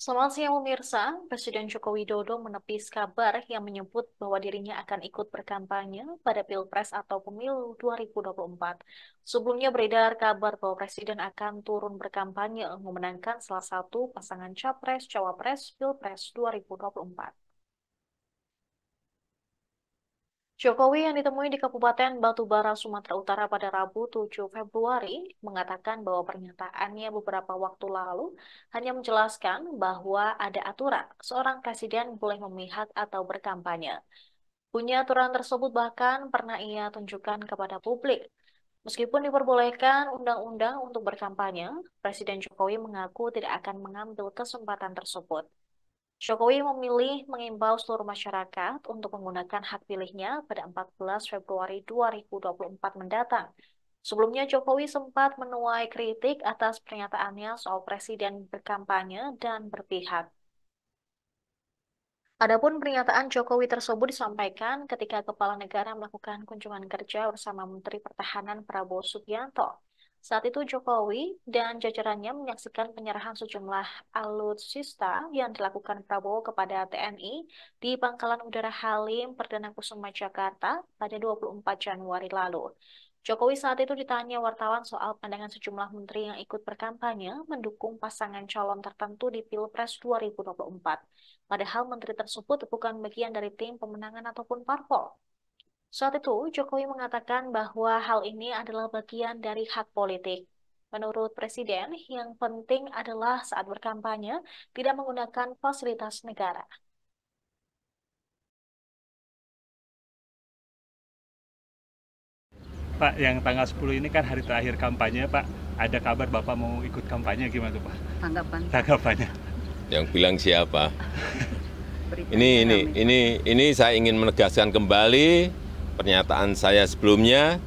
Selamat siang pemirsa, Presiden Joko Widodo menepis kabar yang menyebut bahwa dirinya akan ikut berkampanye pada Pilpres atau Pemilu 2024. Sebelumnya beredar kabar bahwa Presiden akan turun berkampanye memenangkan salah satu pasangan Capres-Cawapres Pilpres 2024. Jokowi yang ditemui di Kabupaten Batubara, Sumatera Utara pada Rabu 7 Februari mengatakan bahwa pernyataannya beberapa waktu lalu hanya menjelaskan bahwa ada aturan seorang presiden boleh memihak atau berkampanye. Punya aturan tersebut bahkan pernah ia tunjukkan kepada publik. Meskipun diperbolehkan undang-undang untuk berkampanye, Presiden Jokowi mengaku tidak akan mengambil kesempatan tersebut. Jokowi memilih mengimbau seluruh masyarakat untuk menggunakan hak pilihnya pada 14 Februari 2024 mendatang. Sebelumnya Jokowi sempat menuai kritik atas pernyataannya soal presiden berkampanye dan berpihak. Adapun pernyataan Jokowi tersebut disampaikan ketika Kepala Negara melakukan kunjungan kerja bersama Menteri Pertahanan Prabowo Subianto. Saat itu Jokowi dan jajarannya menyaksikan penyerahan sejumlah alutsista yang dilakukan Prabowo kepada TNI di Pangkalan Udara Halim Perdana Kusuma Jakarta pada 24 Januari lalu. Jokowi saat itu ditanya wartawan soal pandangan sejumlah menteri yang ikut berkampanye mendukung pasangan calon tertentu di Pilpres 2024. Padahal menteri tersebut bukan bagian dari tim pemenangan ataupun parpol. Saat itu, Jokowi mengatakan bahwa hal ini adalah bagian dari hak politik. Menurut Presiden, yang penting adalah saat berkampanye tidak menggunakan fasilitas negara. Pak, yang tanggal 10 ini kan hari terakhir kampanye, Pak. Ada kabar Bapak mau ikut kampanye gimana tuh, Pak? Tanggapan Tanggapannya. Yang bilang siapa? beritanya ramai. Ini saya ingin menegaskan kembali pernyataan saya sebelumnya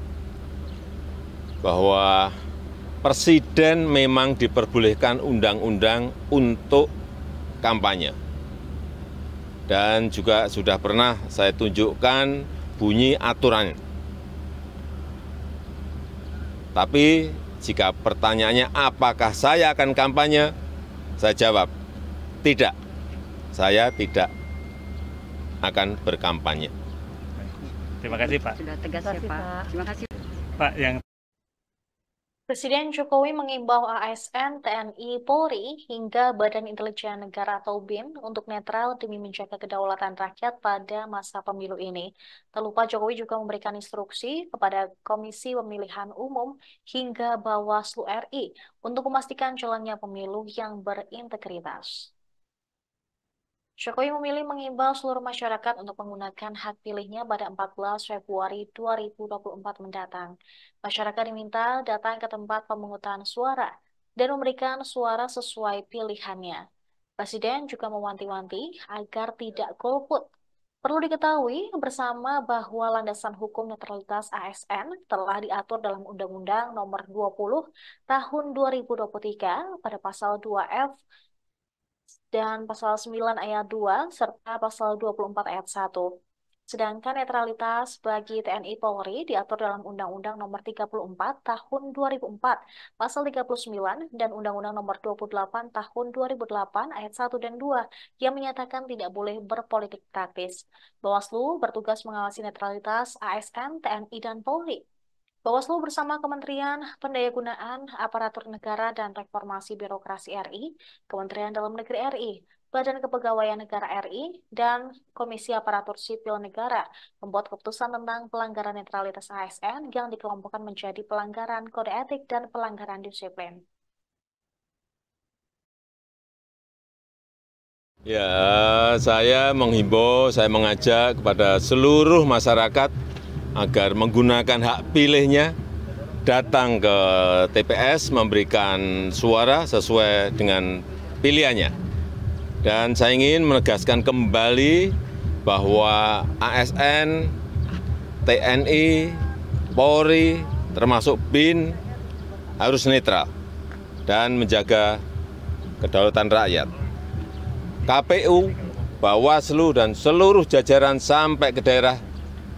bahwa presiden memang diperbolehkan undang-undang untuk kampanye. Dan juga sudah pernah saya tunjukkan bunyi aturannya. Tapi jika pertanyaannya apakah saya akan kampanye, saya jawab, tidak. Saya tidak akan berkampanye. Terima kasih, Pak. Sudah tegas ya Pak. Terima kasih. Pak, yang Presiden Jokowi mengimbau ASN, TNI, Polri, hingga Badan Intelijen Negara atau BIN untuk netral demi menjaga kedaulatan rakyat pada masa pemilu ini. Tak lupa Jokowi juga memberikan instruksi kepada Komisi Pemilihan Umum hingga Bawaslu RI untuk memastikan jalannya pemilu yang berintegritas. Jokowi memilih mengimbau seluruh masyarakat untuk menggunakan hak pilihnya pada 14 Februari 2024 mendatang. Masyarakat diminta datang ke tempat pemungutan suara dan memberikan suara sesuai pilihannya. Presiden juga mewanti-wanti agar tidak golput. Perlu diketahui bersama bahwa landasan hukum netralitas ASN telah diatur dalam Undang-Undang Nomor 20 Tahun 2023 pada pasal 2F dan pasal 9 ayat 2 serta pasal 24 ayat 1. Sedangkan netralitas bagi TNI Polri diatur dalam Undang-Undang Nomor 34 Tahun 2004, Pasal 39 dan Undang-Undang Nomor 28 Tahun 2008 ayat 1 dan 2 yang menyatakan tidak boleh berpolitik praktis. Bawaslu bertugas mengawasi netralitas ASN, TNI dan Polri. Bawaslu bersama Kementerian Pendayagunaan Aparatur Negara dan Reformasi Birokrasi RI, Kementerian Dalam Negeri RI, Badan Kepegawaian Negara RI, dan Komisi Aparatur Sipil Negara membuat keputusan tentang pelanggaran netralitas ASN yang dikelompokkan menjadi pelanggaran kode etik dan pelanggaran disiplin. Ya, saya menghimbau, saya mengajak kepada seluruh masyarakat agar menggunakan hak pilihnya, datang ke TPS, memberikan suara sesuai dengan pilihannya. Dan saya ingin menegaskan kembali bahwa ASN, TNI, Polri, termasuk BIN harus netral dan menjaga kedaulatan rakyat. KPU, Bawaslu, dan seluruh jajaran sampai ke daerah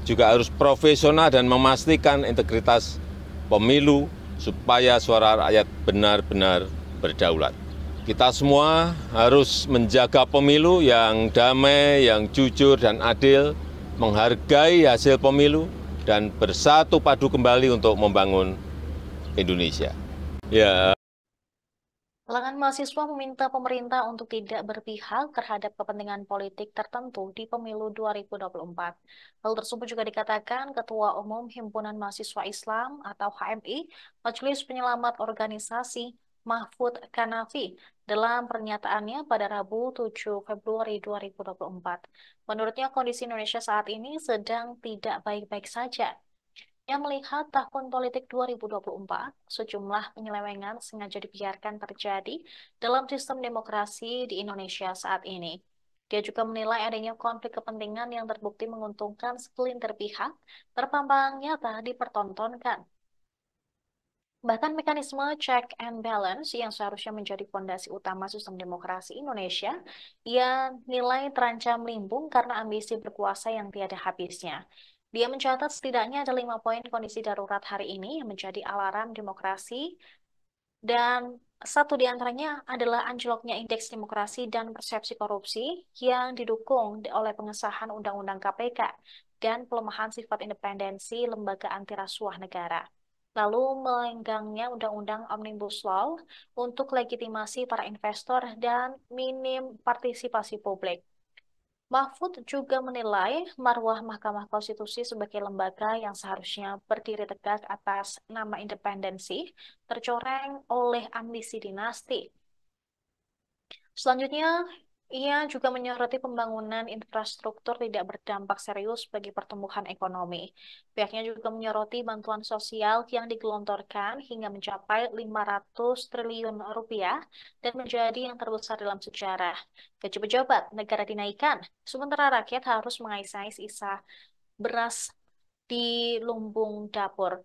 juga harus profesional dan memastikan integritas pemilu supaya suara rakyat benar-benar berdaulat. Kita semua harus menjaga pemilu yang damai, yang jujur dan adil, menghargai hasil pemilu, dan bersatu padu kembali untuk membangun Indonesia. Ya. Kalangan mahasiswa meminta pemerintah untuk tidak berpihak terhadap kepentingan politik tertentu di pemilu 2024. Hal tersebut juga dikatakan Ketua Umum Himpunan Mahasiswa Islam atau HMI, Majelis Penyelamat Organisasi Mahfud Kanafi, dalam pernyataannya pada Rabu 7 Februari 2024. Menurutnya kondisi Indonesia saat ini sedang tidak baik-baik saja. Yang melihat tahun politik 2024, sejumlah penyelewengan sengaja dibiarkan terjadi dalam sistem demokrasi di Indonesia saat ini. Dia juga menilai adanya konflik kepentingan yang terbukti menguntungkan segelintir pihak, terpampang nyata dipertontonkan. Bahkan mekanisme check and balance yang seharusnya menjadi fondasi utama sistem demokrasi Indonesia, ia nilai terancam limbung karena ambisi berkuasa yang tiada habisnya. Dia mencatat setidaknya ada 5 poin kondisi darurat hari ini yang menjadi alarm demokrasi, dan satu di antaranya adalah anjloknya indeks demokrasi dan persepsi korupsi yang didukung oleh pengesahan Undang-Undang KPK dan pelemahan sifat independensi lembaga anti rasuah negara. Lalu melenggangnya Undang-Undang Omnibus Law untuk legitimasi para investor dan minim partisipasi publik. Mahfud juga menilai marwah Mahkamah Konstitusi sebagai lembaga yang seharusnya berdiri tegak atas nama independensi tercoreng oleh ambisi dinasti. Selanjutnya, ia juga menyoroti pembangunan infrastruktur tidak berdampak serius bagi pertumbuhan ekonomi. Pihaknya juga menyoroti bantuan sosial yang digelontorkan hingga mencapai 500 triliun rupiah dan menjadi yang terbesar dalam sejarah. Gaji pejabat negara dinaikkan, sementara rakyat harus mengais-ais sisa beras di lumbung dapur.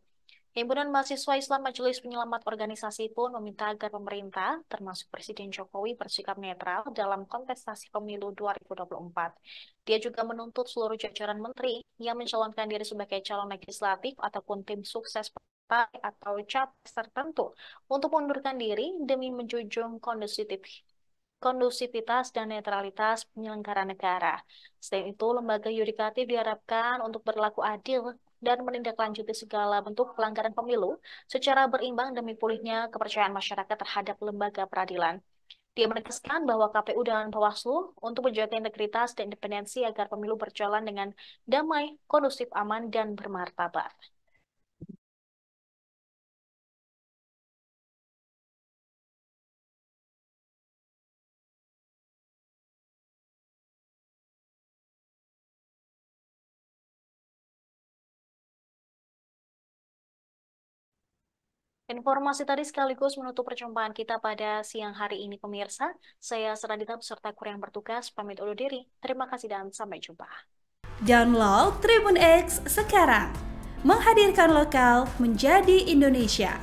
Himpunan Mahasiswa Islam Majelis Penyelamat Organisasi pun meminta agar pemerintah, termasuk Presiden Jokowi, bersikap netral dalam kontestasi pemilu 2024. Dia juga menuntut seluruh jajaran menteri yang mencalonkan diri sebagai calon legislatif ataupun tim sukses partai atau capres tertentu untuk mengundurkan diri demi menjunjung kondusivitas dan netralitas penyelenggara negara. Selain itu, lembaga yudikatif diharapkan untuk berlaku adil dan menindaklanjuti segala bentuk pelanggaran pemilu secara berimbang demi pulihnya kepercayaan masyarakat terhadap lembaga peradilan. Dia menegaskan bahwa KPU dan Bawaslu untuk menjaga integritas dan independensi agar pemilu berjalan dengan damai, kondusif, aman, dan bermartabat. Informasi tadi sekaligus menutup perjumpaan kita pada siang hari ini, pemirsa. Saya Seradita beserta kru yang bertugas pamit undur diri. Terima kasih dan sampai jumpa. Download Tribun X sekarang, menghadirkan lokal menjadi Indonesia.